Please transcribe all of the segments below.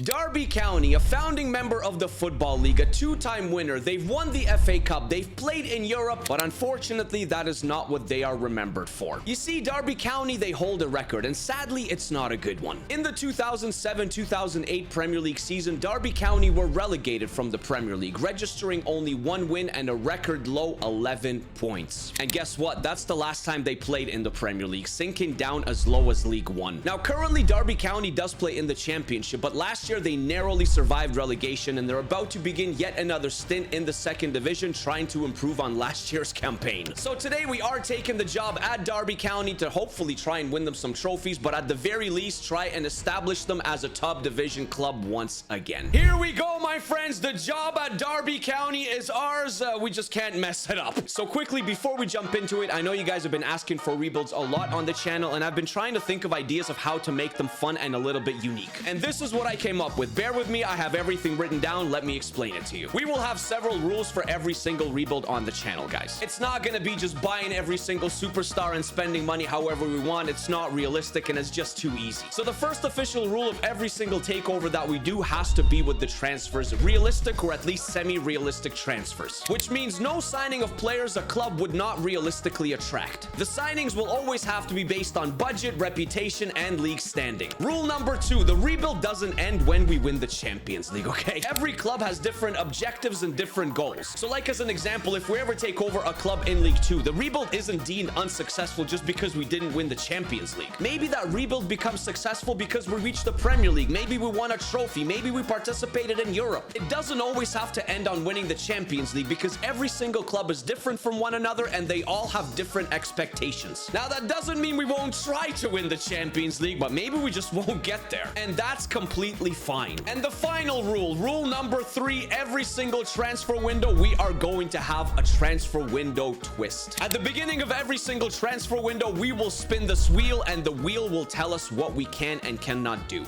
Derby County, a founding member of the Football League, a two-time winner. They've won the FA Cup, they've played in Europe, but unfortunately, that is not what they are remembered for. You see, Derby County, they hold a record, and sadly, it's not a good one. In the 2007-2008 Premier League season, Derby County were relegated from the Premier League, registering only one win and a record low 11 points. And guess what? That's the last time they played in the Premier League, sinking down as low as League One. Now, currently, Derby County does play in the Championship, but last year they narrowly survived relegation, and they're about to begin yet another stint in the second division, trying to improve on last year's campaign. So today we are taking the job at Derby County to hopefully try and win them some trophies, but at the very least try and establish them as a top division club once again. Here we go, my friends. The job at Derby County is ours. We just can't mess it up. So quickly, before we jump into it, I know you guys have been asking for rebuilds a lot on the channel, and I've been trying to think of ideas of how to make them fun and a little bit unique. And this is what I came up with. Bear with me, I have everything written down. Let me explain it to you. We will have several rules for every single rebuild on the channel, guys. It's not gonna be just buying every single superstar and spending money however we want. It's not realistic, and it's just too easy. So the first official rule of every single takeover that we do has to be with the transfers, realistic or at least semi-realistic transfers, which means no signing of players a club would not realistically attract. The signings will always have to be based on budget, reputation, and league standing. Rule number 2, the rebuild doesn't end when we win the Champions League, okay? Every club has different objectives and different goals. So like as an example, if we ever take over a club in League 2, the rebuild isn't deemed unsuccessful just because we didn't win the Champions League. Maybe that rebuild becomes successful because we reached the Premier League. Maybe we won a trophy. Maybe we participated in Europe. It doesn't always have to end on winning the Champions League because every single club is different from one another and they all have different expectations. Now, that doesn't mean we won't try to win the Champions League, but maybe we just won't get there. And that's completely fine. And the final rule, rule number 3, every single transfer window, we are going to have a transfer window twist. At the beginning of every single transfer window, we will spin this wheel and the wheel will tell us what we can and cannot do.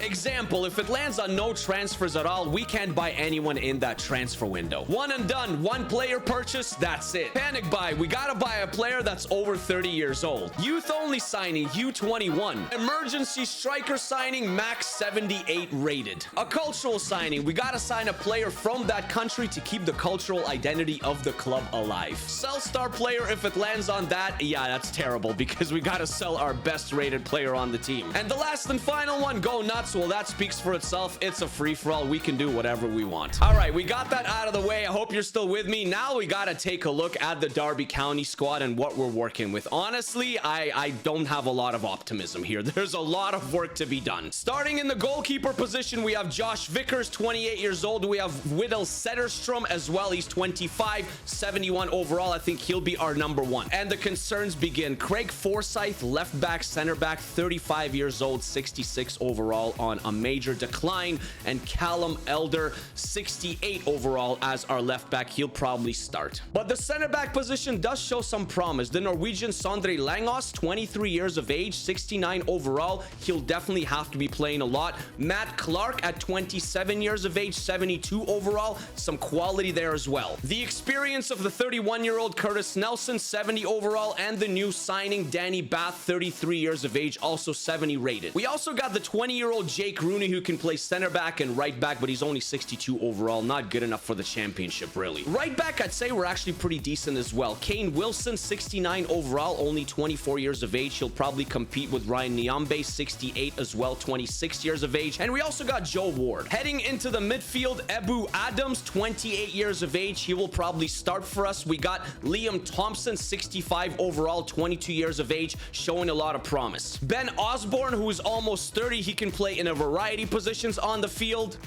Example, if it lands on no transfers at all, we can't buy anyone in that transfer window. One and done, one player purchase, that's it. Panic buy, we gotta buy a player that's over 30 years old. Youth only signing, U21. Emergency striker signing, max 78 rated. A cultural signing, we gotta sign a player from that country to keep the cultural identity of the club alive. Sell star player, if it lands on that, yeah, that's terrible because we gotta sell our best rated player on the team. And the last and final one, go nuts. Well, that speaks for itself. It's a free-for-all. We can do whatever we want. All right, we got that out of the way. I hope you're still with me. Now we got to take a look at the Derby County squad and what we're working with. Honestly, I don't have a lot of optimism here. There's a lot of work to be done. Starting in the goalkeeper position, we have Josh Vickers, 28 years old. We have Whittle Setterstrom as well. He's 25, 71 overall. I think he'll be our number 1. And the concerns begin. Craig Forsyth, left back, center back, 35 years old, 66 overall on a major decline, and Callum Elder, 68 overall as our left back. He'll probably start. But the center back position does show some promise. The Norwegian Sondre Langås, 23 years of age, 69 overall. He'll definitely have to be playing a lot. Matt Clark at 27 years of age, 72 overall. Some quality there as well. The experience of the 31-year-old Curtis Nelson, 70 overall, and the new signing Danny Bath, 33 years of age, also 70 rated. We also got the 20-year-old Jake Rooney, who can play center back and right back, but he's only 62 overall. Not good enough for the championship, really. Right back, I'd say we're actually pretty decent as well. Kane Wilson, 69 overall, only 24 years of age. He'll probably compete with Ryan Niambe, 68 as well, 26 years of age. And we also got Joe Ward. Heading into the midfield, Ebu Adams, 28 years of age. He will probably start for us. We got Liam Thompson, 65 overall, 22 years of age, showing a lot of promise. Ben Osborne, who is almost 30, he can play in a variety of positions on the field.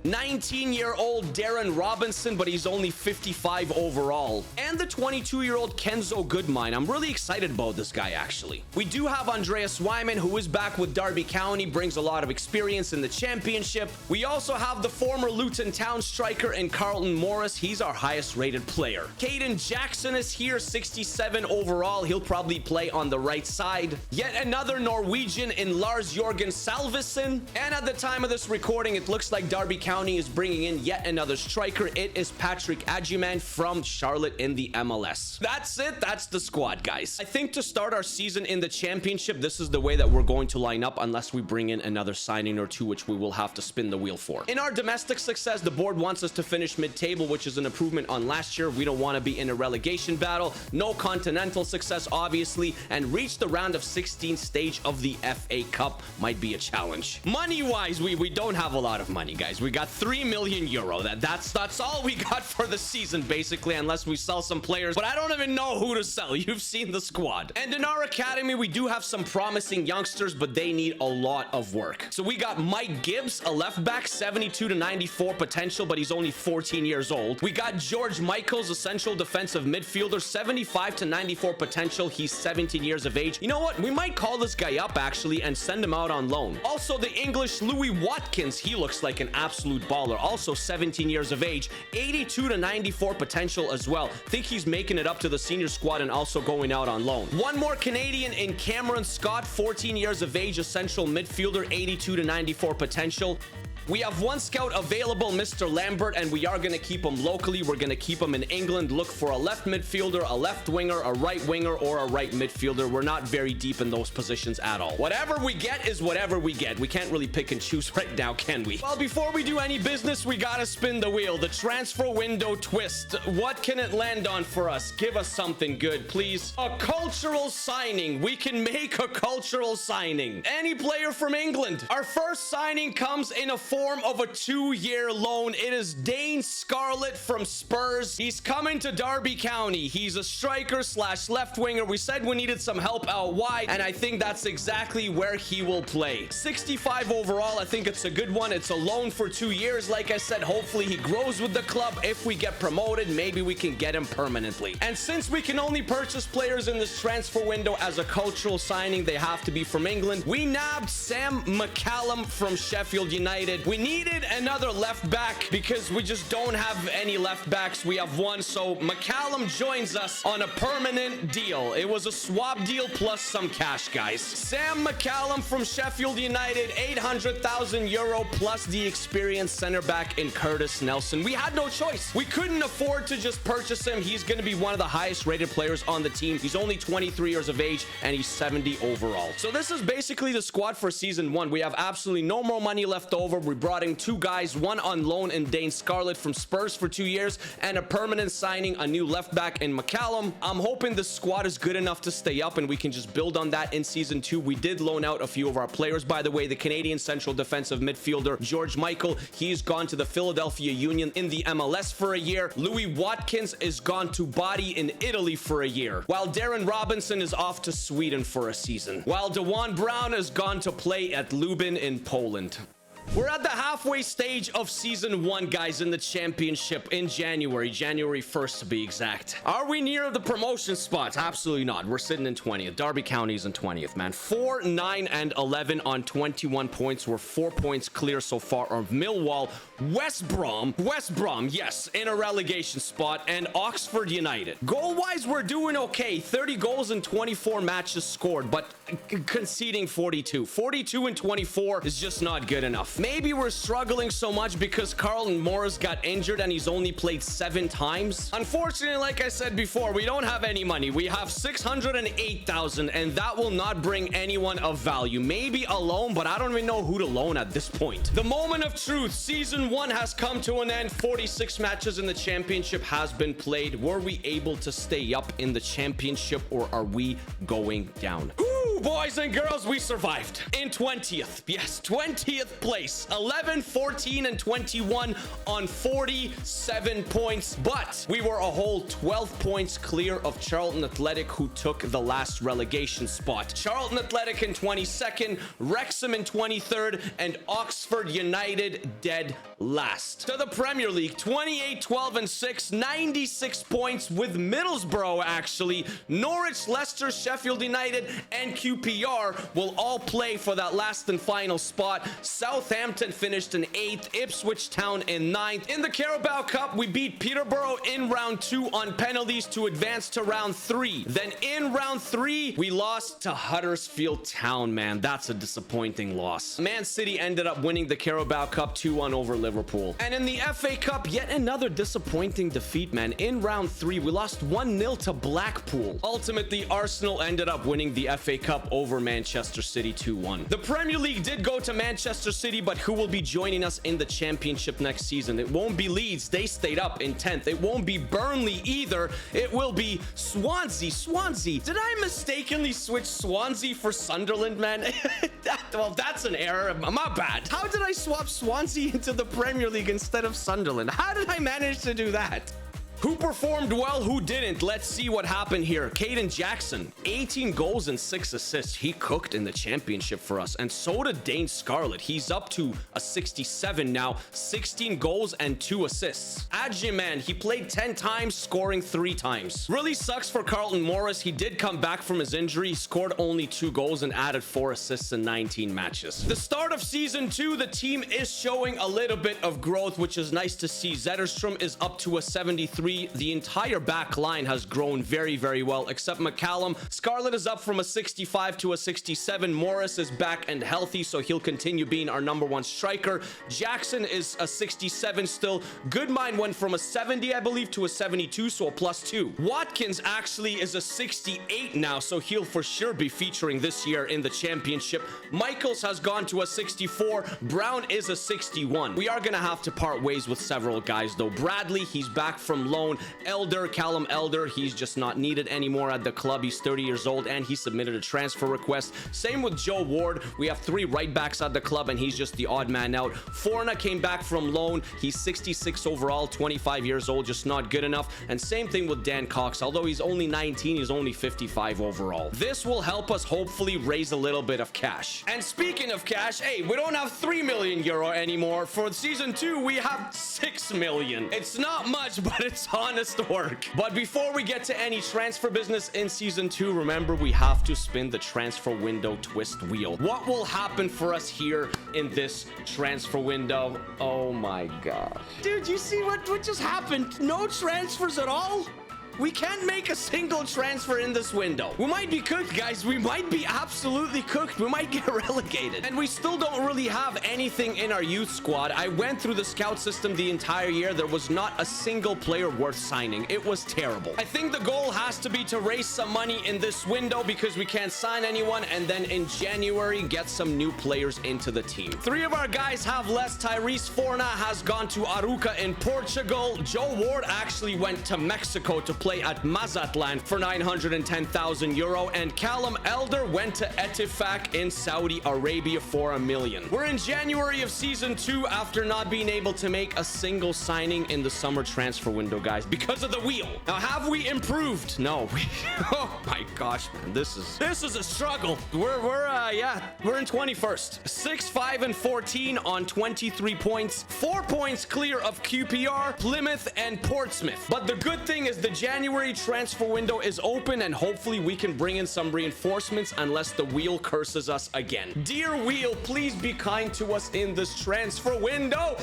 19-year-old Darren Robinson, but he's only 55 overall. And the 22-year-old Kenzo Goodmine. I'm really excited about this guy, actually. We do have Andreas Wyman, who is back with Derby County, brings a lot of experience in the championship. We also have the former Luton Town striker and Carlton Morris. He's our highest-rated player. Caden Jackson is here, 67 overall. He'll probably play on the right side. Yet another Norwegian in Lars Jorgen Salvesen. And at the time of this recording, it looks like Derby County County is bringing in yet another striker. It is Patrick Adjuman from Charlotte in the MLS. That's it. That's the squad, guys. I think to start our season in the championship, this is the way that we're going to line up unless we bring in another signing or two, which we will have to spin the wheel for. In our domestic success, the board wants us to finish mid-table, which is an improvement on last year. We don't want to be in a relegation battle. No continental success, obviously, and reach the round of 16 stage of the FA Cup might be a challenge. Money-wise, we don't have a lot of money, guys. We got 3 million euro. That's all we got for the season, basically, unless we sell some players, but I don't even know who to sell. You've seen the squad. And in our academy, we do have some promising youngsters, but they need a lot of work. So we got Mike Gibbs, a left back, 72 to 94 potential, but he's only 14 years old. We got George Michaels, a central defensive midfielder, 75 to 94 potential. He's 17 years of age. You know what? We might call this guy up, actually, and send him out on loan. Also, the English Louis Watkins. He looks like an absolute baller. Also, 17 years of age, 82 to 94 potential as well. Think he's making it up to the senior squad and also going out on loan. One more Canadian in Cameron Scott, 14 years of age, a central midfielder, 82 to 94 potential. We have one scout available, Mr. Lambert, and we are going to keep him locally. We're going to keep him in England. Look for a left midfielder, a left winger, a right winger, or a right midfielder. We're not very deep in those positions at all. Whatever we get is whatever we get. We can't really pick and choose right now, can we? Well, before we do any business, we got to spin the wheel. The transfer window twist. What can it land on for us? Give us something good, please. A cultural signing. We can make a cultural signing. Any player from England. Our first signing comes in a form of a 2-year loan. It is Dane Scarlett from Spurs. He's coming to Derby County. He's a striker slash left winger. We said we needed some help out wide, and I think that's exactly where he will play. 65 overall. I think it's a good one. It's a loan for 2 years. Like I said, hopefully he grows with the club. If we get promoted, maybe we can get him permanently. And since we can only purchase players in this transfer window as a cultural signing, they have to be from England. We nabbed Sam McCallum from Sheffield United. We needed another left back because we just don't have any left backs. We have one, so McCallum joins us on a permanent deal. It was a swap deal plus some cash, guys. Sam McCallum from Sheffield United, 800,000 euro plus the experienced center back in Curtis Nelson. We had no choice. We couldn't afford to just purchase him. He's going to be one of the highest rated players on the team. He's only 23 years of age and he's 70 overall. So this is basically the squad for season 1. We have absolutely no more money left over. We brought in 2 guys, one on loan in Dane Scarlett from Spurs for 2 years, and a permanent signing, a new left back in McCallum. I'm hoping the squad is good enough to stay up and we can just build on that in season 2. We did loan out a few of our players, by the way. The Canadian central defensive midfielder George Michael, he's gone to the Philadelphia Union in the MLS for a year. Louis Watkins is gone to Body in Italy for a year, while Darren Robinson is off to Sweden for a season, while DeJuan Brown has gone to play at Lubin in Poland. We're at the halfway stage of season 1, guys, in the championship in January 1st to be exact. Are we near the promotion spots? Absolutely not. We're sitting in 20th. Derby County's in 20th, man. 4, 9, and 11 on 21 points. We're 4 points clear so far of Millwall, West Brom, yes, in a relegation spot, and Oxford United. Goal-wise, we're doing okay. 30 goals in 24 matches scored, but conceding 42. 42 and 24 is just not good enough. Maybe we're struggling so much because Carlton Morris got injured and he's only played 7 times. Unfortunately, like I said before, we don't have any money. We have 608,000 and that will not bring anyone of value. Maybe a loan, but I don't even know who to loan at this point. The moment of truth. Season 1 has come to an end. 46 matches in the championship has been played. Were we able to stay up in the championship or are we going down? Ooh, boys and girls, we survived in 20th. Yes, 20th place. 11, 14, and 21 on 47 points, but we were a whole 12 points clear of Charlton Athletic, who took the last relegation spot. Charlton Athletic in 22nd, Wrexham in 23rd, and Oxford United dead last. To the Premier League, 28, 12, and 6, 96 points with Middlesbrough, actually, Norwich, Leicester, Sheffield United, and QPR QPR will all play for that last and final spot. Southampton finished in 8th, Ipswich Town in 9th. In the Carabao Cup, we beat Peterborough in round 2 on penalties to advance to round 3. Then in round 3, we lost to Huddersfield Town, man. That's a disappointing loss. Man City ended up winning the Carabao Cup 2-1 over Liverpool. And in the FA Cup, yet another disappointing defeat, man. In round 3, we lost 1-0 to Blackpool. Ultimately, Arsenal ended up winning the FA Cup over Manchester City 2-1. The Premier League did go to Manchester City, but who will be joining us in the Championship next season? It won't be Leeds. They stayed up in 10th. It won't be Burnley either. It will be Swansea. Swansea. Did I mistakenly switch Swansea for Sunderland, man? Well, that's an error. My bad. How did I swap Swansea into the Premier League instead of Sunderland? How did I manage to do that? Who performed well, who didn't? Let's see what happened here. Caden Jackson, 18 goals and 6 assists. He cooked in the championship for us. And so did Dane Scarlett. He's up to a 67 now, 16 goals and 2 assists. Adjiman, he played 10 times, scoring 3 times. Really sucks for Carlton Morris. He did come back from his injury. He scored only 2 goals and added 4 assists in 19 matches. The start of season 2, the team is showing a little bit of growth, which is nice to see. Zetterstrom is up to a 73. The entire back line has grown very, very well, except McCallum. Scarlett is up from a 65 to a 67. Morris is back and healthy, so he'll continue being our #1 striker. Jackson is a 67 still. Goodmine went from a 70, I believe, to a 72, so a +2. Watkins actually is a 68 now, so he'll for sure be featuring this year in the championship. Michaels has gone to a 64. Brown is a 61. We are going to have to part ways with several guys, though. Bradley, he's back from loan. Elder, Callum Elder, he's just not needed anymore at the club. He's 30 years old and he submitted a transfer request. Same with Joe Ward. We have 3 right backs at the club and he's just the odd man out. Forna came back from loan. He's 66 overall, 25 years old, just not good enough. And same thing with Dan Cox. Although he's only 19, he's only 55 overall. This will help us hopefully raise a little bit of cash. And speaking of cash, hey, we don't have 3 million euro anymore. For season 2, we have 6 million. It's not much, but it's honest work. But before we get to any transfer business in season 2, remember we have to spin the transfer window twist wheel. What will happen for us here in this transfer window? Oh my god. Dude, you see what just happened? No transfers at all? We can't make a single transfer in this window. We might be cooked, guys. We might be absolutely cooked. We might get relegated. And we still don't really have anything in our youth squad. I went through the scout system the entire year. There was not a single player worth signing. It was terrible. I think the goal has to be to raise some money in this window because we can't sign anyone. And then in January, get some new players into the team. 3 of our guys have less. Tyrese Forna has gone to Aruca in Portugal. Joe Ward actually went to Mexico to play at Mazatlan for 910,000 euro, and Callum Elder went to Etifak in Saudi Arabia for $1 million. We're in January of season 2 after not being able to make a single signing in the summer transfer window, guys, because of the wheel. Now, have we improved? No. Oh my gosh, man, this is a struggle. We're in 21st. 6, 5, and 14 on 23 points. 4 points clear of QPR, Plymouth, and Portsmouth. But the good thing is the January transfer window is open and hopefully we can bring in some reinforcements unless the wheel curses us again. Dear wheel, please be kind to us in this transfer window.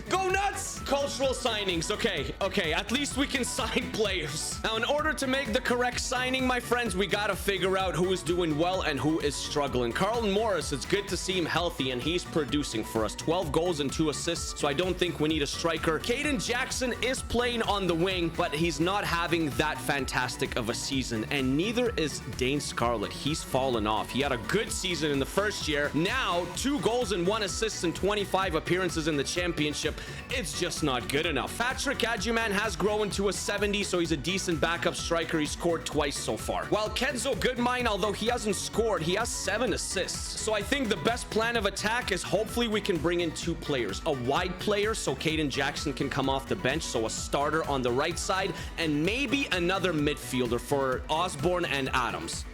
Go nuts! Cultural signings. Okay, at least we can sign players. Now, in order to make the correct signing, my friends, we gotta figure out who is doing well and who is struggling. Carlton Morris, it's good to see him healthy and he's producing for us. 12 goals and 2 assists, so I don't think we need a striker. Caden Jackson is playing on the wing, but he's not having that fantastic of a season, and neither is Dane Scarlett. He's fallen off. He had a good season in the first year. Now, 2 goals and 1 assist and 25 appearances in the championship. It's just not good enough. Patrick Adjuman has grown to a 70, so he's a decent backup striker. He scored twice so far. While Kenzo Goodmine, although he hasn't scored, he has 7 assists. So I think the best plan of attack is hopefully we can bring in 2 players. A wide player, so Caden Jackson can come off the bench, so a starter on the right side, and maybe another midfielder for Osborne and Adams.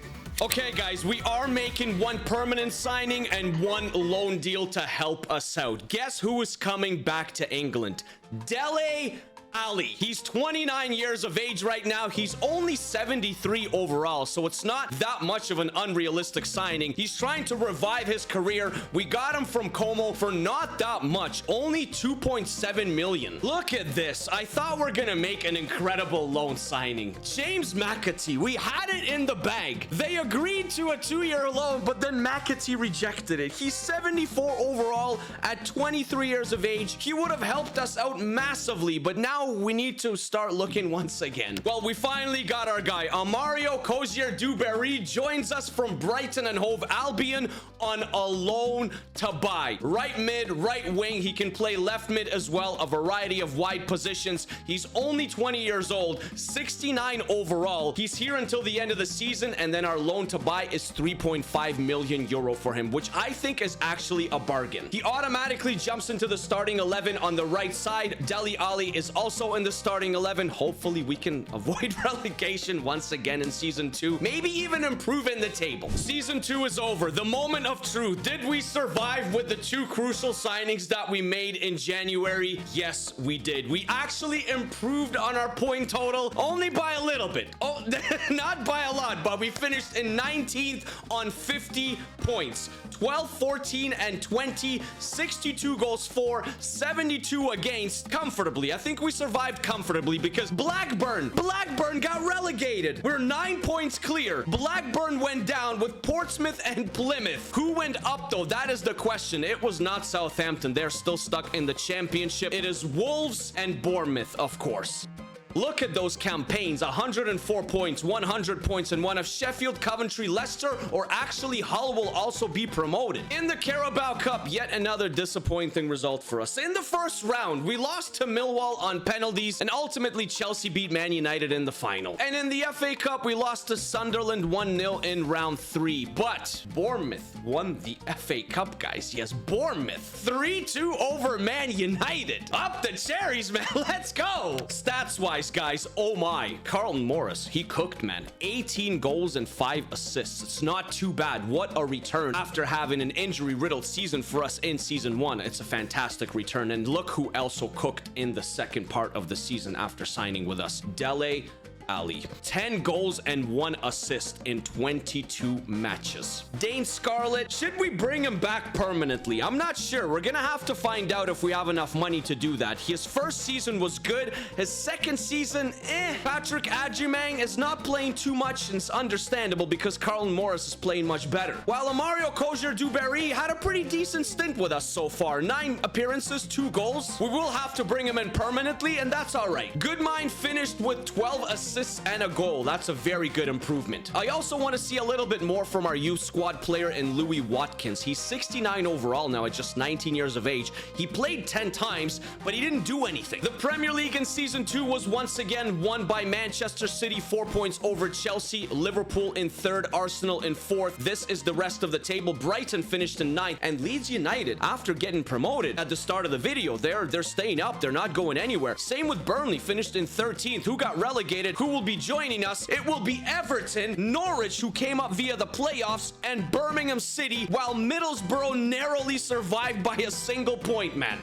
Okay, guys, we are making one permanent signing and one loan deal to help us out. Guess who is coming back to England? Dele Ali. He's 29 years of age right now. He's only 73 overall, so it's not that much of an unrealistic signing. He's trying to revive his career. We got him from Como for not that much, only 2.7 million. Look at this. I thought we're gonna make an incredible loan signing. James McAtee, we had it in the bag. They agreed to a 2-year loan, but then McAtee rejected it. He's 74 overall at 23 years of age. He would have helped us out massively, but now we need to start looking once again. Well, we finally got our guy. Mario Cozier-Duberry joins us from Brighton and Hove Albion on a loan to buy. Right mid, right wing. He can play left mid as well, a variety of wide positions. He's only 20 years old, 69 overall. He's here until the end of the season, and then our loan to buy is 3.5 million euro for him, which I think is actually a bargain. He automatically jumps into the starting 11 on the right side. Dele Alli is also in the starting 11. Hopefully we can avoid relegation once again in season 2, maybe even improve in the table. Season 2 is over. The moment of truth. Did we survive with the 2 crucial signings that we made in January? Yes, we did. We actually improved on our point total, only by a little bit. Oh, not by a lot, but we finished in 19th on 50 points. 12, 14, and 20, 62 goals for, 72 against, comfortably. I think we survived comfortably because Blackburn got relegated. We're 9 points clear. Blackburn went down with Portsmouth and Plymouth. Who went up though? That is the question. It was not Southampton. They're still stuck in the championship. It is Wolves and Bournemouth, of course. Look at those campaigns. 104 points, 100 points, and one of Sheffield, Coventry, Leicester, or actually Hull will also be promoted. In the Carabao Cup, yet another disappointing result for us. In the first round, we lost to Millwall on penalties, and ultimately Chelsea beat Man United in the final. And in the FA Cup, we lost to Sunderland 1-0 in round 3. But Bournemouth won the FA Cup, guys. Yes, Bournemouth 3-2 over Man United. Up the cherries, man. Let's go. Stats-wise, guys, oh my, Carlton Morris, he cooked, man. 18 goals and 5 assists. It's not too bad. What a return after having an injury-riddled season for us in season 1. It's a fantastic return. And look who also cooked in the second part of the season after signing with us. Dele Ali. 10 goals and 1 assist in 22 matches. Dane Scarlett, should we bring him back permanently? I'm not sure. We're gonna have to find out if we have enough money to do that. His first season was good. His second season, Patrick Adjumang is not playing too much, and it's understandable because Carlton Morris is playing much better. While Mario Cozier-Duberry had a pretty decent stint with us so far. 9 appearances, 2 goals. We will have to bring him in permanently, and that's all right. Goodmine finished with 12 assists and a goal. That's a very good improvement. I also want to see a little bit more from our youth squad player in Louis Watkins. He's 69 overall now at just 19 years of age. He played 10 times, but he didn't do anything. The Premier League in season 2 was once again won by Manchester City, 4 points over Chelsea, Liverpool in 3rd, Arsenal in 4th. This is the rest of the table. Brighton finished in 9th, and Leeds United, after getting promoted at the start of the video, they're staying up. They're not going anywhere. Same with Burnley, finished in 13th. Who got relegated? Who will be joining us? It will be Everton, Norwich, who came up via the playoffs, and Birmingham City, while Middlesbrough narrowly survived by a single point, man.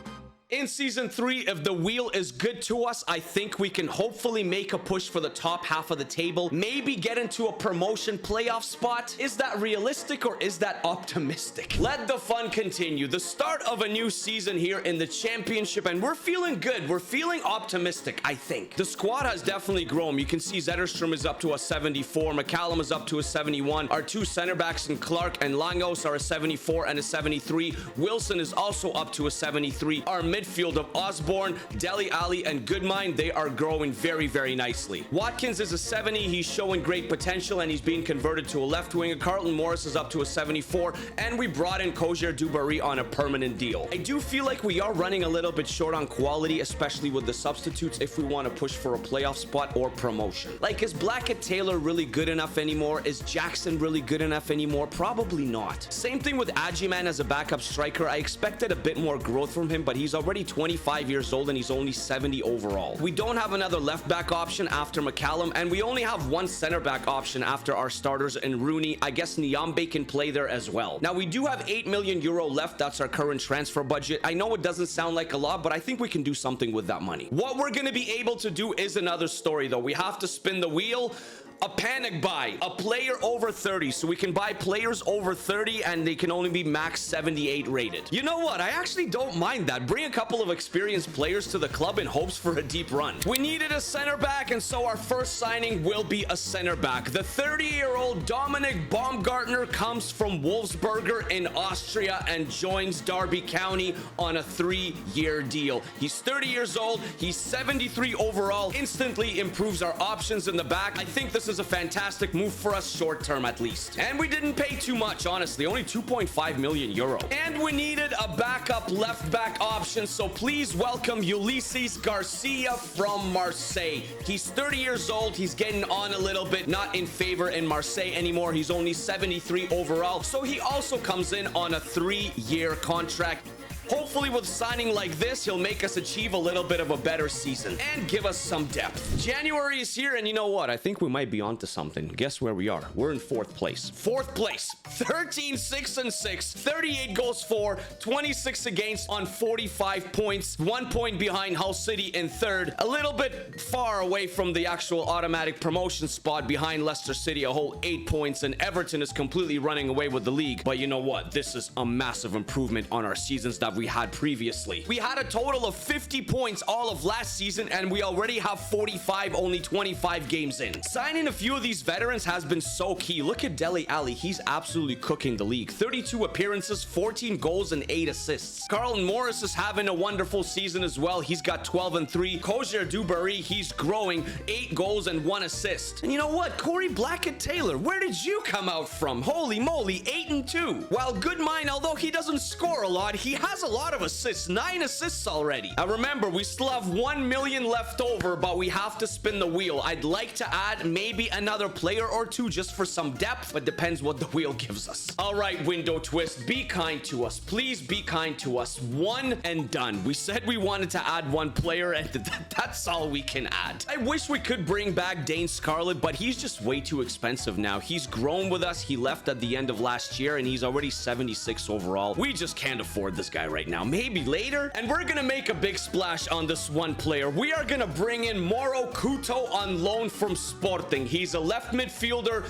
In season 3, if the wheel is good to us, I think we can hopefully make a push for the top half of the table. Maybe get into a promotion playoff spot. Is that realistic or is that optimistic? Let the fun continue. The start of a new season here in the championship, and we're feeling good. We're feeling optimistic, I think. The squad has definitely grown. You can see Zetterstrom is up to a 74. McCallum is up to a 71. Our 2 center backs in Clark and Langos are a 74 and a 73. Wilson is also up to a 73. Our midfield of Osborne, Dele Alli, and Goodmine, they are growing very, very nicely. Watkins is a 70. He's showing great potential, and he's being converted to a left winger. Carlton Morris is up to a 74, and we brought in Cozier-Duberry on a permanent deal. I do feel like we are running a little bit short on quality, especially with the substitutes, if we want to push for a playoff spot or promotion. Like, is Blackett-Taylor really good enough anymore? Is Jackson really good enough anymore? Probably not. Same thing with Adjiman as a backup striker. I expected a bit more growth from him, but he's already already 25 years old and he's only 70 overall. We don't have another left back option after McCallum, and we only have one center back option after our starters and Rooney. I guess Nyambe can play there as well. Now, we do have 8 million euro left. That's our current transfer budget. I know it doesn't sound like a lot, but I think we can do something with that money. What we're going to be able to do is another story, though. We have to spin the wheel. A panic buy, a player over 30. So we can buy players over 30 and they can only be max 78 rated. You know what? I actually don't mind that. Bring a couple of experienced players to the club in hopes for a deep run. We needed a center back, and so our first signing will be a center back. The 30-year-old Dominic Baumgartner comes from Wolfsberger in Austria and joins Derby County on a 3-year deal. He's 30 years old. He's 73 overall. Instantly improves our options in the back. I think this is a fantastic move for us short term at least. And we didn't pay too much, honestly, only 2.5 million euro. And we needed a backup left back option, so please welcome Ulysses Garcia from Marseille. He's 30 years old. He's getting on a little bit, not in favor in Marseille anymore. He's only 73 overall, so he also comes in on a 3-year contract. Hopefully with signing like this, he'll make us achieve a little bit of a better season and give us some depth. January is here, and you know what? I think we might be onto something. Guess where we are? We're in 4th place. 4th place. 13, 6 and 6. 38 goals for, 26 against on 45 points. 1 point behind Hull City in 3rd. A little bit far away from the actual automatic promotion spot behind Leicester City, a whole 8 points, and Everton is completely running away with the league. But you know what? This is a massive improvement on our seasons that we had previously. We had a total of 50 points all of last season, and we already have 45 only 25 games in. Signing a few of these veterans has been so key. Look at Dele Alli. He's absolutely cooking the league. 32 appearances, 14 goals and 8 assists. Carlton Morris is having a wonderful season as well. He's got 12 and 3. Kozier Duberry, he's growing, 8 goals and 1 assist. And you know what? Corey Blackett-Taylor, where did you come out from? Holy moly, 8 and 2. While Goodmine, although he doesn't score a lot, he has a lot of assists. 9 assists already. Now remember, we still have 1 million left over, but we have to spin the wheel. I'd like to add maybe another player or two just for some depth, but depends what the wheel gives us. All right, Window Twist, be kind to us. Please be kind to us. 1 and done. We said we wanted to add 1 player, and that's all we can add. I wish we could bring back Dane Scarlett, but he's just way too expensive now. He's grown with us. He left at the end of last year, and he's already 76 overall. We just can't afford this guy right now. Maybe later. And we're gonna make a big splash on this one player. We are gonna bring in Moro Couto on loan from Sporting. He's a left midfielder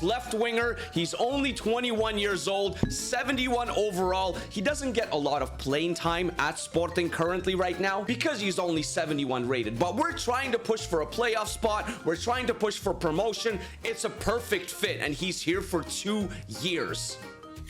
/ left winger. He's only 21 years old, 71 overall. He doesn't get a lot of playing time at Sporting currently right now because he's only 71 rated, but we're trying to push for a playoff spot. We're trying to push for promotion. It's a perfect fit, and he's here for 2 years.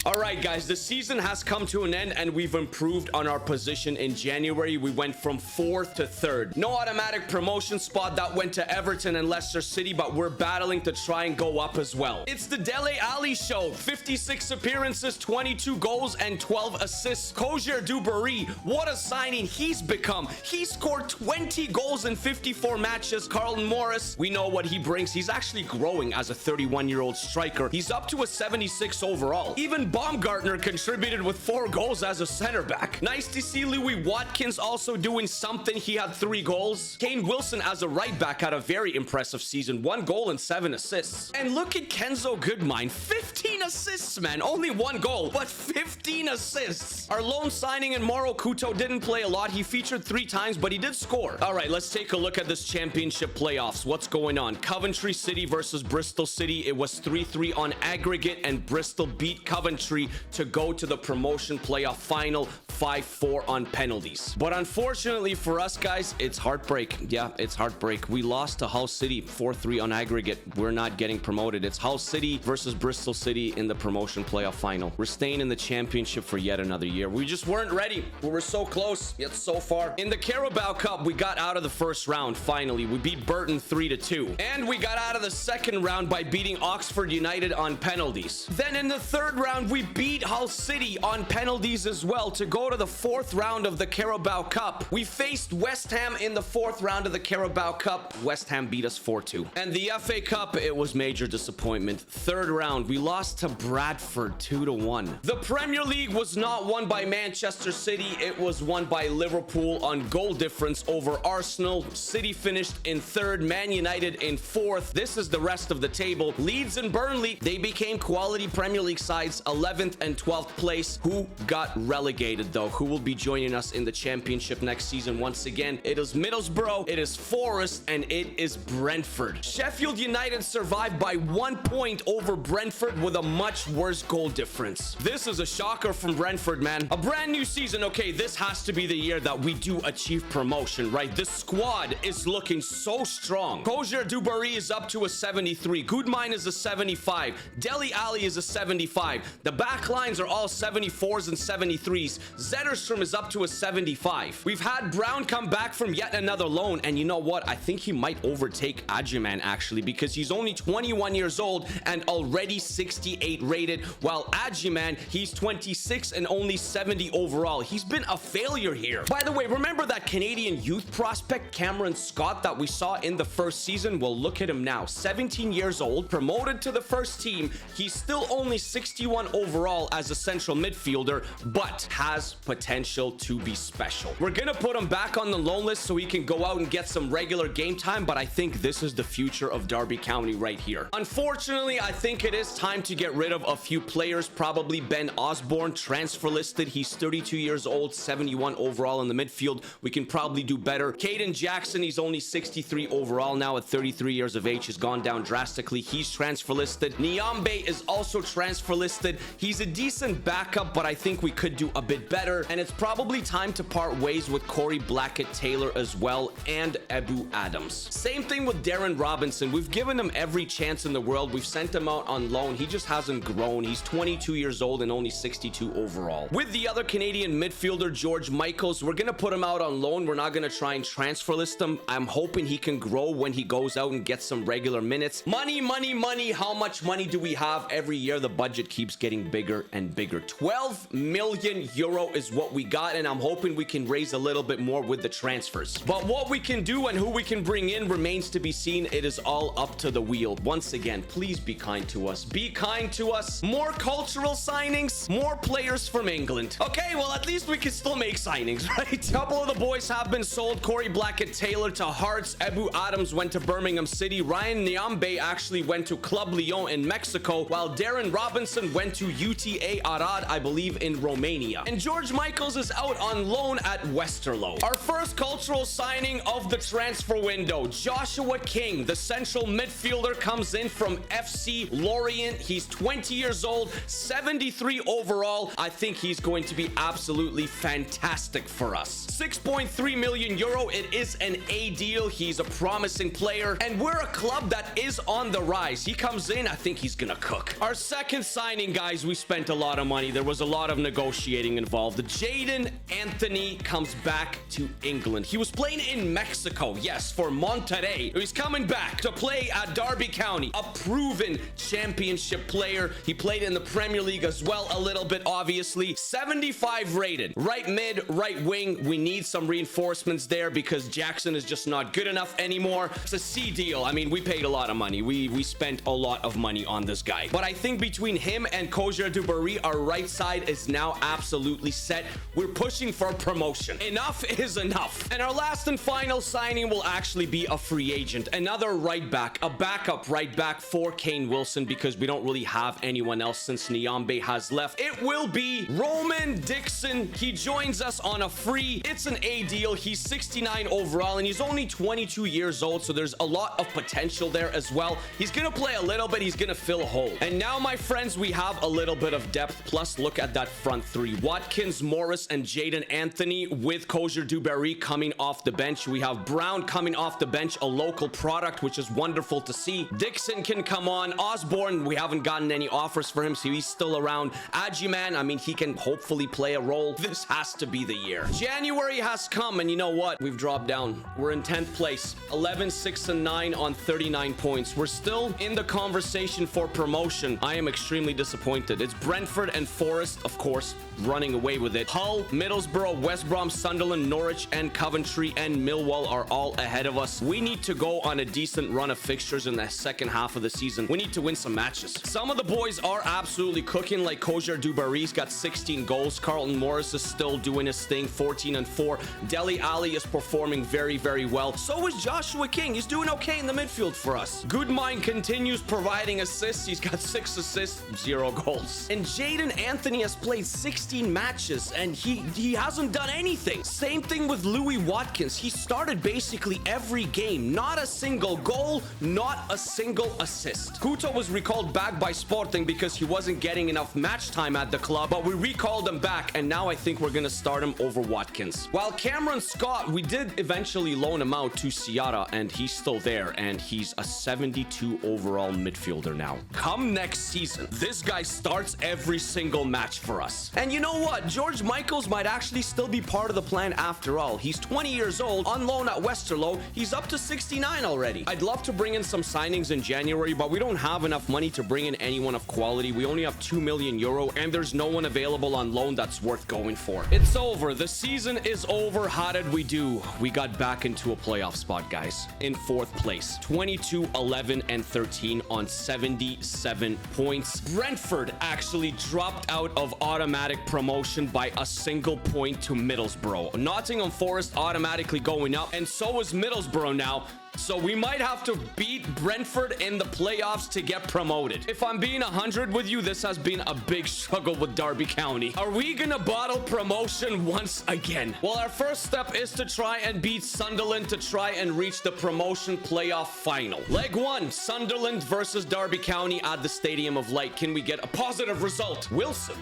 All right, guys, the season has come to an end, and we've improved on our position. In January, we went from 4th to 3rd. No automatic promotion spot. That went to Everton and Leicester City, but we're battling to try and go up as well. It's the Dele Alli show. 56 appearances, 22 goals, and 12 assists. Kozier Duberry, what a signing he's become. He scored 20 goals in 54 matches. Carlton Morris, we know what he brings. He's actually growing as a 31-year-old striker. He's up to a 76 overall. Even Baumgartner contributed with 4 goals as a center back. Nice to see Louis Watkins also doing something. He had 3 goals. Kane Wilson as a right back had a very impressive season. 1 goal and 7 assists. And look at Kenzo Goodmine. 15 assists, man. Only 1 goal, but 15 assists. Our loan signing in Moro Couto didn't play a lot. He featured 3 times, but he did score. All right, let's take a look at this championship playoffs. What's going on? Coventry City versus Bristol City. It was 3-3 on aggregate, and Bristol beat Coventry to go to the promotion playoff final 5-4 on penalties. But unfortunately for us, guys, it's heartbreak. Yeah, it's heartbreak. We lost to Hull City 4-3 on aggregate. We're not getting promoted. It's Hull City versus Bristol City in the promotion playoff final. We're staying in the championship for yet another year. We just weren't ready. We were so close, yet so far. In the Carabao Cup, we got out of the first round. Finally, we beat Burton 3-2. And we got out of the second round by beating Oxford United on penalties. Then in the third round, we beat Hull City on penalties as well to go to the 4th round of the Carabao Cup. We faced West Ham in the 4th round of the Carabao Cup. West Ham beat us 4-2. And the FA Cup, it was major disappointment. 3rd round, we lost to Bradford 2-1. The Premier League was not won by Manchester City. It was won by Liverpool on goal difference over Arsenal. City finished in 3rd, Man United in 4th. This is the rest of the table. Leeds and Burnley, they became quality Premier League sides, 11th and 12th place. Who got relegated though? Who will be joining us in the championship next season? Once again, it is Middlesbrough, it is Forest, and it is Brentford. Sheffield United survived by 1 point over Brentford with a much worse goal difference. This is a shocker from Brentford, man. A brand new season. Okay, this has to be the year that we do achieve promotion, right? This squad is looking so strong. Kosher Dubarry is up to a 73. Goodmine is a 75. Dele Alli is a 75. The back lines are all 74s and 73s. Zetterstrom is up to a 75. We've had Brown come back from yet another loan, and you know what? I think he might overtake Adjiman actually, because he's only 21 years old and already 68 rated, while Adjiman, he's 26 and only 70 overall. He's been a failure here. By the way, remember that Canadian youth prospect Cameron Scott that we saw in the first season? Well, look at him now. 17 years old, promoted to the first team. He's still only 61 overall as a central midfielder, but has potential to be special. We're gonna put him back on the loan list so he can go out and get some regular game time, but I think this is the future of Derby County right here. Unfortunately, I think it is time to get rid of a few players. Probably Ben Osborne, transfer listed. He's 32 years old, 71 overall in the midfield. We can probably do better. Caden Jackson, he's only 63 overall now at 33 years of age. Has gone down drastically. He's transfer listed. Niambe is also transfer listed. He's a decent backup, but I think we could do a bit better. And it's probably time to part ways with Corey Blackett-Taylor as well, and Ebu Adams. Same thing with Darren Robinson. We've given him every chance in the world. We've sent him out on loan. He just hasn't grown. He's 22 years old and only 62 overall. With the other Canadian midfielder, George Michaels, we're going to put him out on loan. We're not going to try and transfer list him. I'm hoping he can grow when he goes out and gets some regular minutes. Money, money, money. How much money do we have? Every year the budget keeps getting bigger and bigger. 12 million euro is what we got, and I'm hoping we can raise a little bit more with the transfers. But what we can do and who we can bring in remains to be seen. It is all up to the wheel. Once again, please be kind to us. Be kind to us. More cultural signings, more players from England. Okay, well, at least we can still make signings, right? A couple of the boys have been sold. Corey Blackett-Taylor to Hearts. Ebu Adams went to Birmingham City. Ryan Niambe actually went to Club Lyon in Mexico, while Darren Robinson went to UTA Arad, I believe, in Romania. And George Michaels is out on loan at Westerlo. Our first cultural signing of the transfer window, Joshua King, the central midfielder, comes in from FC Lorient. He's 20 years old, 73 overall. I think he's going to be absolutely fantastic for us. 6.3 million euro. It is an A deal. He's a promising player, and we're a club that is on the rise. He comes in, I think he's gonna cook. Our second signing, guys, we spent a lot of money. There was a lot of negotiating involved. Jaden Anthony comes back to England. He was playing in Mexico, yes, for Monterrey. He's coming back to play at Derby County, a proven championship player. He played in the Premier League as well a little bit, obviously. 75 rated. Right mid, right wing. We need some reinforcements there because Jackson is just not good enough anymore. It's a C deal. I mean, we paid a lot of money. We spent a lot of money on this guy. But I think between him and Kosher Dubarry, our right side is now absolutely set. We're pushing for promotion. Enough is enough. And our last and final signing will actually be a free agent. Another right back, a backup right back for Kane Wilson, because we don't really have anyone else since Niambe has left. It will be Roman Dixon. He joins us on a free. It's an A deal. He's 69 overall and he's only 22 years old, so there's a lot of potential there as well. He's gonna play a little bit. He's gonna fill a hole. And now, my friends, we have a little bit of depth. Plus, look at that front three. Watkins, Morris, and Jaden Anthony with Kosher Dubarry coming off the bench. We have Brown coming off the bench, a local product, which is wonderful to see. Dixon can come on. Osborne, we haven't gotten any offers for him, so he's still around. Adjiman, I mean, he can hopefully play a role. This has to be the year. January has come, and you know what? We've dropped down. We're in 10th place. 11, 6, and 9 on 39 points. We're still in the conversation for promotion. I am extremely disappointed disappointed. It's Brentford and Forest, of course, running away with it. Hull, Middlesbrough, West Brom, Sunderland, Norwich, and Coventry and Millwall are all ahead of us. We need to go on a decent run of fixtures in the second half of the season. We need to win some matches. Some of the boys are absolutely cooking, like Kojar Dubarry's got 16 goals. Carlton Morris is still doing his thing, 14 and 4. Dele Alli is performing very, very well. So is Joshua King. He's doing okay in the midfield for us. Goodmine continues providing assists. He's got 6 assists, 0 goals. And Jaden Anthony has played 16 matches and he hasn't done anything. Same thing with Louis Watkins. He started basically every game. Not a single goal, not a single assist. Couto was recalled back by Sporting because he wasn't getting enough match time at the club, but we recalled him back and now I think we're gonna start him over Watkins. While Cameron Scott, we did eventually loan him out to Seattle and he's still there and he's a 72 overall midfielder now. Come next season, this guy starts every single match for us. And you know what? George Michaels might actually still be part of the plan after all. He's 20 years old, on loan at Westerlo. He's up to 69 already. I'd love to bring in some signings in January, but we don't have enough money to bring in anyone of quality. We only have 2 million euro and there's no one available on loan that's worth going for. It's over. The season is over. How did we do? We got back into a playoff spot, guys. In 4th place. 22, 11, and 13 on 77 points. Brentford actually dropped out of automatic promotion by a single point to Middlesbrough. Nottingham Forest automatically going up, and so is Middlesbrough now. So we might have to beat Brentford in the playoffs to get promoted. If I'm being 100 with you, this has been a big struggle with Derby County. Are we gonna bottle promotion once again? Well, our first step is to try and beat Sunderland to try and reach the promotion playoff final. Leg 1, Sunderland versus Derby County at the Stadium of Light. Can we get a positive result? Wilson,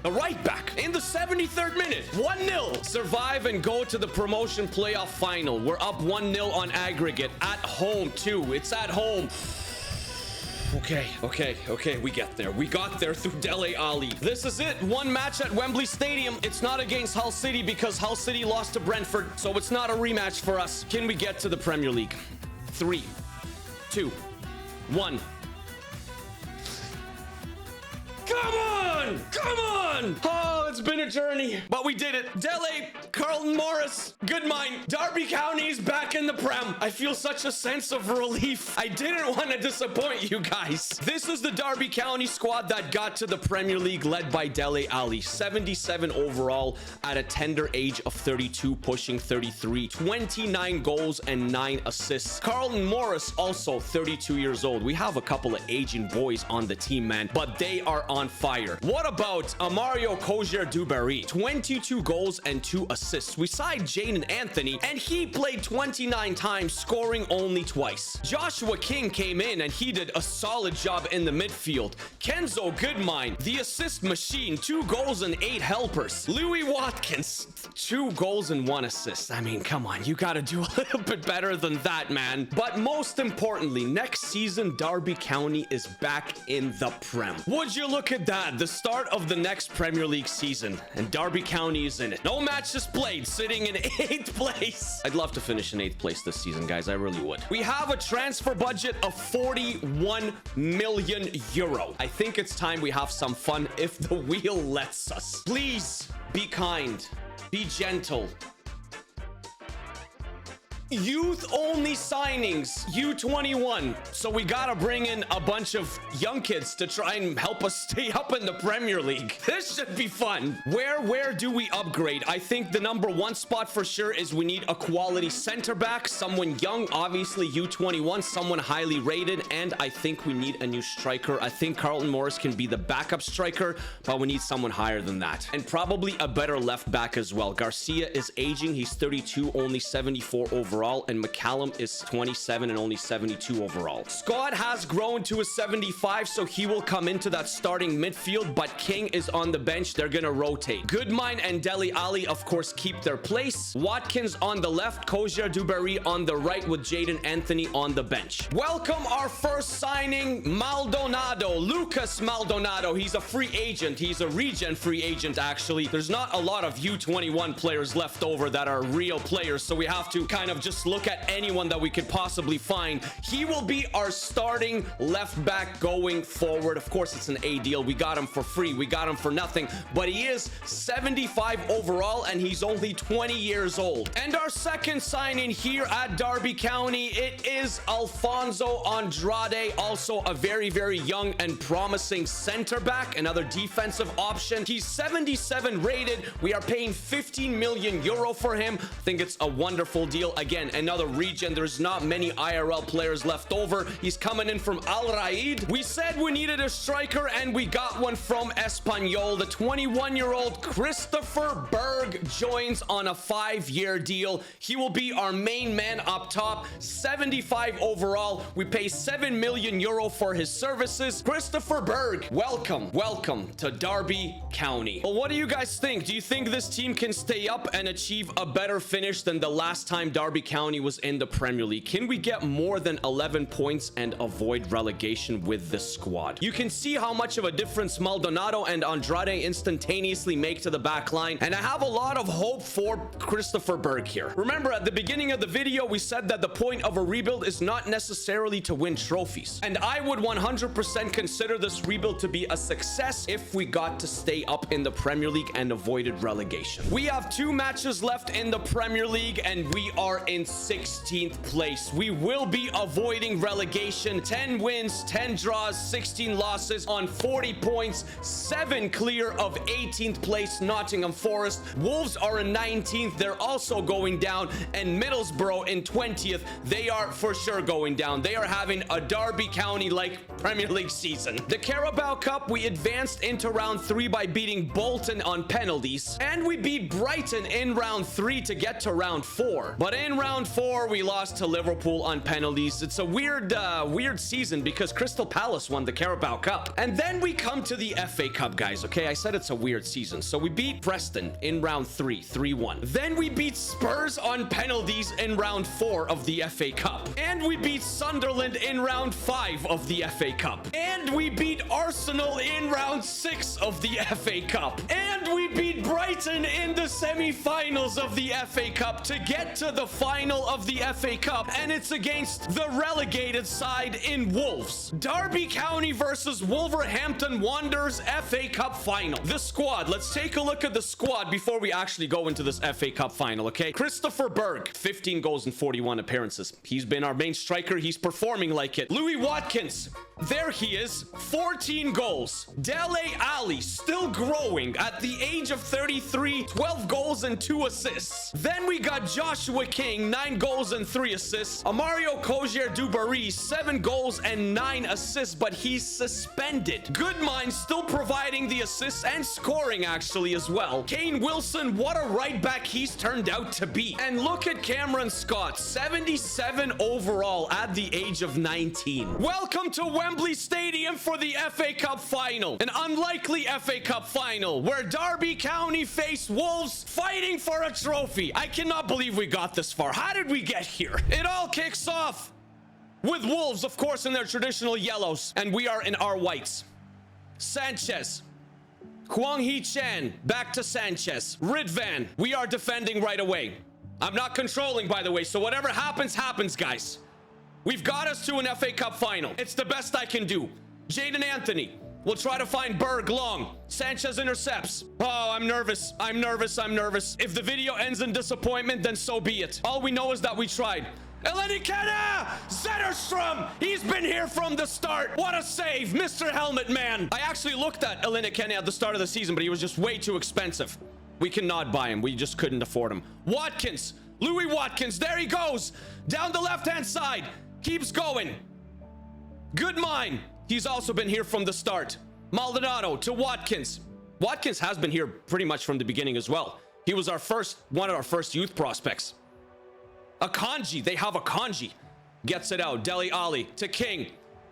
the right back, in the 73rd minute, 1-0. Survive and go to the promotion playoff final. We're up 1-0 on aggregate. At home, too. It's at home. Okay. We get there. We got there through Dele Alli. This is it. One match at Wembley Stadium. It's not against Hull City because Hull City lost to Brentford, so it's not a rematch for us. Can we get to the Premier League? 3, 2, 1. Come on! Come on! Oh, it's been a journey, but we did it. Dele, Carlton Morris, Goodmine, Derby County's back in the Prem. I feel such a sense of relief. I didn't want to disappoint you guys. This is the Derby County squad that got to the Premier League led by Dele Alli. 77 overall at a tender age of 32, pushing 33. 29 goals and 9 assists. Carlton Morris, also 32 years old. We have a couple of aging boys on the team, man, but they are on fire. What about Amario Kojar Dubarry? 22 goals and 2 assists. We signed Jaden Anthony and he played 29 times, scoring only twice. Joshua King came in and he did a solid job in the midfield. Kenzo Goodmine, the assist machine, 2 goals and 8 helpers. Louis Watkins, 2 goals and 1 assist. I mean, come on, you gotta do a little bit better than that, man. But most importantly, next season, Derby County is back in the Prem. Would you look at that? The start of the next Premier League season, and Derby County is in it. No matches played, sitting in 8th place. I'd love to finish in 8th place this season, guys. I really would. We have a transfer budget of 41 million euro. I think it's time we have some fun if the wheel lets us. Please be kind, be gentle. Youth only signings, U21. So we gotta bring in a bunch of young kids to try and help us stay up in the Premier League. This should be fun. Where do we upgrade? I think the number 1 spot for sure is we need a quality center back, someone young, obviously U21, someone highly rated, and I think we need a new striker. I think Carlton Morris can be the backup striker, but we need someone higher than that. And probably a better left back as well. Garcia is aging. He's 32, only 74 overall. And McCallum is 27 and only 72 overall. Scott has grown to a 75, so he will come into that starting midfield, but King is on the bench. They're gonna rotate. Goodmine and Dele Alli, of course, keep their place. Watkins on the left, Kojar Dubarry on the right with Jaden Anthony on the bench. Welcome our first signing, Maldonado, Lucas Maldonado. He's a free agent. He's a regen free agent, actually. There's not a lot of U21 players left over that are real players, so we have to kind of just look at anyone that we could possibly find. He will be our starting left back going forward. Of course, it's an A deal. We got him for free. We got him for nothing, but he is 75 overall and he's only 20 years old. And our second signing here at Derby County, it is Alfonso Andrade, also a very, very young and promising center back, another defensive option. He's 77 rated. We are paying 15 million euro for him. I think it's a wonderful deal. Again, another region. There's not many IRL players left over. He's coming in from Al Raid. We said we needed a striker and we got one from Espanyol. The 21-year-old Christopher Berg joins on a 5-year deal. He will be our main man up top. 75 overall. We pay 7 million euro for his services. Christopher Berg, welcome to Derby County. Well, what do you guys think? Do you think this team can stay up and achieve a better finish than the last time Derby County was in the Premier League? Can we get more than 11 points and avoid relegation with this squad? You can see how much of a difference Maldonado and Andrade instantaneously make to the back line, and I have a lot of hope for Christopher Berg here. Remember, at the beginning of the video, we said that the point of a rebuild is not necessarily to win trophies, and I would 100% consider this rebuild to be a success if we got to stay up in the Premier League and avoided relegation. We have 2 matches left in the Premier League and we are in 16th place. We will be avoiding relegation. 10 wins, 10 draws, 16 losses on 40 points, 7 clear of 18th place Nottingham Forest. Wolves are in 19th. They're also going down, and Middlesbrough in 20th. They are for sure going down. They are having a Derby County like Premier League season. The Carabao Cup, we advanced into round 3 by beating Bolton on penalties, and we beat Brighton in round 3 to get to round 4. But in round 4, we lost to Liverpool on penalties. It's a weird season because Crystal Palace won the Carabao Cup. And then we come to the FA Cup, guys. Okay, I said it's a weird season. So we beat Preston in round 3, 3-1. Then we beat Spurs on penalties in round 4 of the FA Cup. And we beat Sunderland in round 5 of the FA Cup. And we beat Arsenal in round 6 of the FA Cup. And we beat Brighton in the semi-finals of the FA Cup to get to the final of the FA Cup. And it's against the relegated side in Wolves. Derby County versus Wolverhampton Wanderers FA Cup final. The squad. Let's take a look at the squad before we actually go into this FA Cup final, okay? Christopher Berg, 15 goals and 41 appearances. He's been our main striker. He's performing like it. Louis Watkins, there he is, 14 goals. Dele Alli, still growing at the age of 33, 12 goals and 2 assists. Then we got Joshua King, 9 goals and 3 assists. Amario Cogier-Dubarry, 7 goals and 9 assists, but he's suspended. Goodmine still providing the assists and scoring actually as well. Kane Wilson, what a right back he's turned out to be. And look at Cameron Scott, 77 overall at the age of 19. Welcome to Wembley Stadium for the FA Cup final. An unlikely FA Cup final where Derby County face Wolves fighting for a trophy. I cannot believe we got this far. How did we get here? It all kicks off with Wolves, of course, in their traditional yellows, and we are in our whites. Sanchez, Kwang Hee-chan, back to Sanchez. Ridvan, we are defending right away. I'm not controlling, by the way, so whatever happens, happens, guys. We've got us to an FA Cup final. It's the best I can do. Jaden Anthony, we'll try to find Berg long. Sanchez intercepts. Oh, I'm nervous. I'm nervous. If the video ends in disappointment, then so be it. All we know is that we tried. Elenikena! Zetterstrom! He's been here from the start. What a save, Mr. Helmet Man. I actually looked at Elenikena at the start of the season, but he was just way too expensive. We cannot buy him. We just couldn't afford him. Watkins. Louis Watkins. There he goes. Down the left-hand side. Keeps going. Good mine. He's also been here from the start. Maldonado to Watkins. Watkins has been here pretty much from the beginning as well. He was one of our first youth prospects. Akanji, they have Akanji. Gets it out. Dele Alli to King.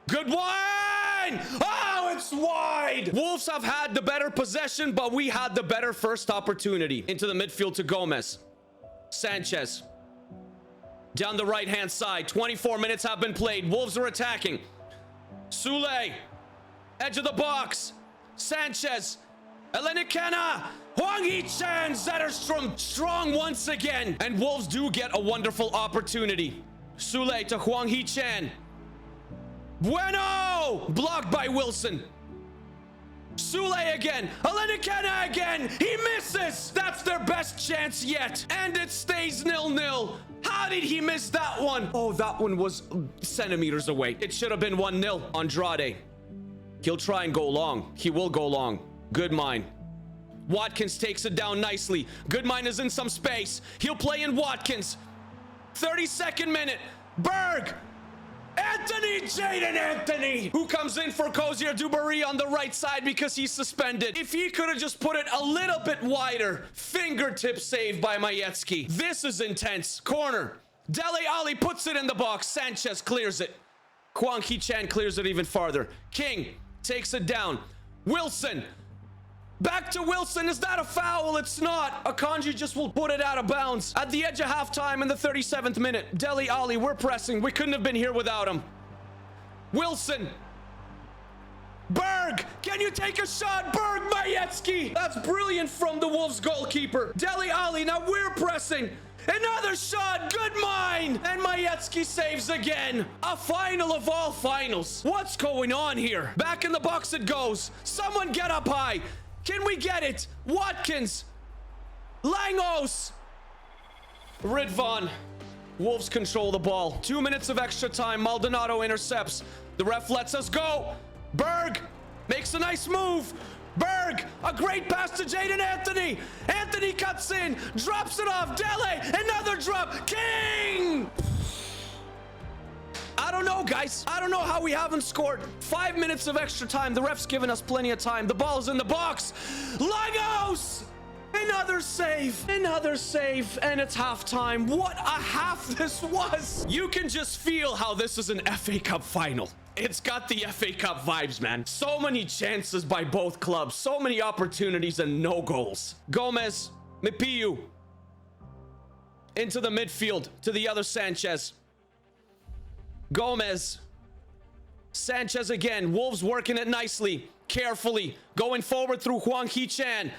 Good one! Oh, it's wide! Wolves have had the better possession, but we had the better first opportunity. Into the midfield to Gomez. Sanchez. Down the right-hand side. 24 minutes have been played. Wolves are attacking. Sule. Edge of the box. Sanchez. Elenikena. Hwang Hee-chan, Zetterstrom strong once again. And Wolves do get a wonderful opportunity. Sule to Hwang Hee-chan. Bueno! Blocked by Wilson. Sule again. Alenikena again. He misses. That's their best chance yet. And it stays 0-0. How did he miss that one? Oh, that one was centimeters away. It should have been 1-0. Andrade. He'll try and go long. He will go long. Goodmine. Watkins takes it down nicely. Goodmine is in some space. He'll play in Watkins. 32nd minute. Berg. Anthony, Jaden Anthony, who comes in for Cozier Dubarry on the right side because he's suspended. If he could have just put it a little bit wider. Fingertip save by Majewski. This is intense. Corner. Dele Alli puts it in the box. Sanchez clears it. Hwang Hee-chan clears it even farther. King takes it down. Wilson. Back to Wilson. Is that a foul? It's not. Akanji just will put it out of bounds. At the edge of halftime in the 37th minute. Dele Alli, we're pressing. We couldn't have been here without him. Wilson. Berg. Can you take a shot? Berg, Majewski. That's brilliant from the Wolves goalkeeper. Dele Alli, now we're pressing. Another shot. Good mine. And Majewski saves again. A final of all finals. What's going on here? Back in the box it goes. Someone get up high. Can we get it? Watkins. Langos. Ridvan. Wolves control the ball. 2 minutes of extra time. Maldonado intercepts. The ref lets us go. Berg makes a nice move. Berg, a great pass to Jaden Anthony. Anthony cuts in, drops it off. Dele, another drop. King! I don't know, guys. I don't know how we haven't scored. 5 minutes of extra time. The ref's given us plenty of time. The ball's in the box. Lagos! Another save. Another save. And it's halftime. What a half this was. You can just feel how this is an FA Cup final. It's got the FA Cup vibes, man. So many chances by both clubs. So many opportunities and no goals. Gomez. Mipiu. Into the midfield to the other Sanchez. Gomez. Sanchez again. Wolves working it nicely. Carefully. Going forward through Hwang Hee-chan.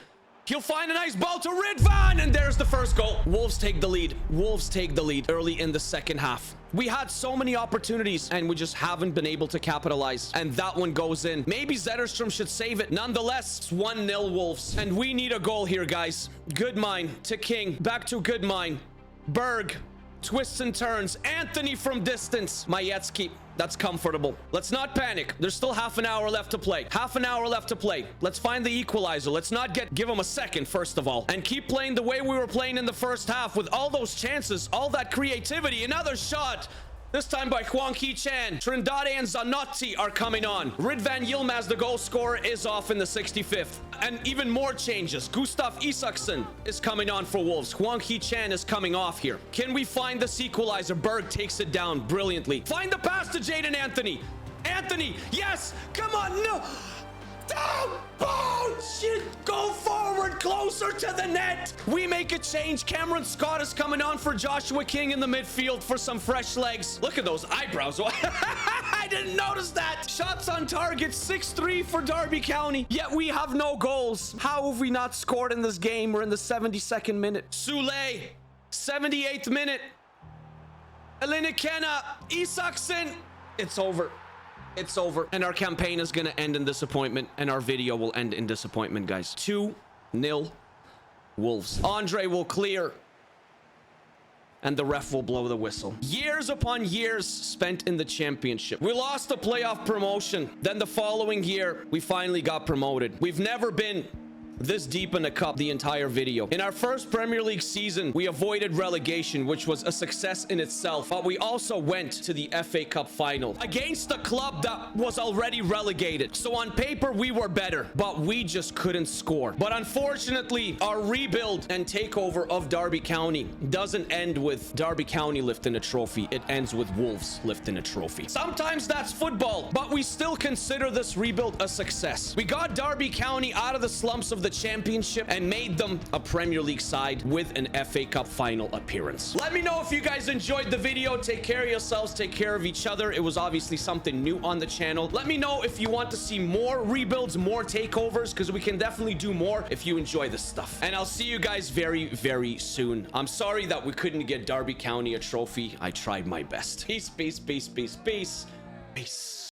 He'll find a nice ball to Ridvan. And there's the first goal. Wolves take the lead. Wolves take the lead early in the second half. We had so many opportunities and we just haven't been able to capitalize. And that one goes in. Maybe Zetterstrom should save it. Nonetheless, it's 1-0 Wolves. And we need a goal here, guys. Goodmine to King. Back to Goodmine. Berg. Twists and turns. Anthony from distance. Majewski. That's comfortable. Let's not panic. There's still half an hour left to play. Half an hour left to play. Let's find the equalizer. Let's not give him a second, first of all. And keep playing the way we were playing in the first half with all those chances, all that creativity. Another shot. This time by Hwang Hee-chan. Trindade and Zanotti are coming on. Ridvan Yilmaz, the goal scorer, is off in the 65th. And even more changes. Gustav Isaksson is coming on for Wolves. Hwang Hee-chan is coming off here. Can we find this equalizer? Berg takes it down brilliantly. Find the pass to Jaden Anthony. Anthony, yes! Come on, no! Oh, shit! Go forward, closer to the net. We make a change. Cameron Scott is coming on for Joshua King in the midfield for some fresh legs. Look at those eyebrows. I didn't notice that. Shots on target, 6-3 for Derby County. Yet we have no goals. How have we not scored in this game? We're in the 72nd minute. Sule, 78th minute. Alenikena, Isaksson. It's over. It's over. And our campaign is going to end in disappointment. And our video will end in disappointment, guys. 2-0 Wolves. Andre will clear. And the ref will blow the whistle. Years upon years spent in the championship. We lost the playoff promotion. Then the following year, we finally got promoted. We've never been this deep in the cup the entire video. In our first Premier League season, we avoided relegation, which was a success in itself, but we also went to the FA Cup final against a club that was already relegated. So on paper, we were better, but we just couldn't score. But unfortunately, our rebuild and takeover of Derby County doesn't end with Derby County lifting a trophy. It ends with Wolves lifting a trophy. Sometimes that's football, but we still consider this rebuild a success. We got Derby County out of the slumps of of the championship and made them a Premier League side with an FA Cup final appearance. Let me know if you guys enjoyed the video. Take care of yourselves, take care of each other. It was obviously something new on the channel. Let me know if you want to see more rebuilds, more takeovers, because we can definitely do more if you enjoy this stuff. And I'll see you guys very, very soon. I'm sorry that we couldn't get Derby County a trophy. I tried my best. Peace, peace, peace, peace, peace. Peace.